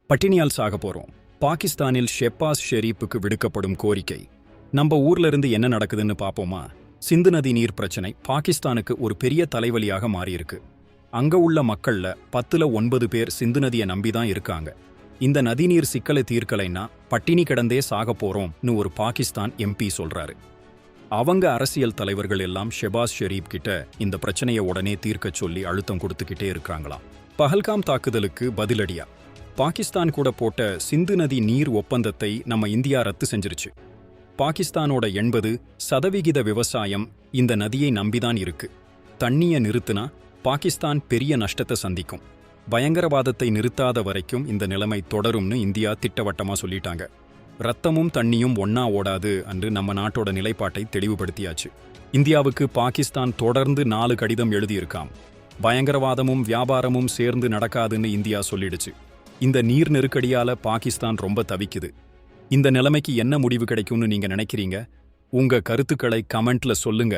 பட்டினியால் சாக போறோம். பாகிஸ்தானில் ஷெப்பாஸ் ஷெரீப்புக்கு விடுக்கப்படும் கோரிக்கை. நம்ம ஊர்ல இருந்து என்ன நடக்குதுன்னு பாப்போமா? சிந்து நதி நீர் பிரச்சனை பாகிஸ்தானுக்கு ஒரு பெரிய தலைவலியாக மாறியிருக்கு. அங்க உள்ள மக்கள்ல 10-9 பேர் சிந்து நதியை நம்பிதான் இருக்காங்க. இந்த நதிநீர் சிக்கலை தீர்க்கலைன்னா பட்டினி கிடந்தே சாக போறோம்னு ஒரு பாகிஸ்தான் எம்பி சொல்றாரு. அவங்க அரசியல் தலைவர்கள் எல்லாம் ஷெபாஸ் ஷெரீப் கிட்ட இந்த பிரச்சனையை உடனே தீர்க்க சொல்லி அழுத்தம் கொடுத்துக்கிட்டே இருக்காங்களாம். பஹல்காம் தாக்குதலுக்கு பதிலடியா பாகிஸ்தான் கூட போட்ட சிந்து நதி நீர் ஒப்பந்தத்தை நம்ம இந்தியா ரத்து செஞ்சிருச்சு. பாகிஸ்தானோட 80% விவசாயம் இந்த நதியை நம்பிதான் இருக்கு. தண்ணியை நிறுத்தினா பாகிஸ்தான் பெரிய நஷ்டத்தை சந்திக்கும். பயங்கரவாதத்தை நிறுத்தாத வரைக்கும் இந்த நிலைமை தொடரும்னு இந்தியா திட்டவட்டமா சொல்லிட்டாங்க. ரத்தமும் தண்ணியும் ஒன்னா ஓடாது என்று நம்ம நாட்டோட நிலைப்பாட்டை தெளிவுபடுத்தியாச்சு. இந்தியாவுக்கு பாகிஸ்தான் தொடர்ந்து 4 கடிதம் எழுதியிருக்காம். பயங்கரவாதமும் வியாபாரமும் சேர்ந்து நடக்காதுன்னு இந்தியா சொல்லிடுச்சு. இந்த நீர் நெருக்கடியால பாகிஸ்தான் ரொம்ப தவிக்குது. இந்த நிலைமைக்கு என்ன முடிவு கிடைக்கும்னு நீங்க நினைக்கிறீங்க? உங்க கருத்துக்களை கமெண்ட்ல சொல்லுங்க.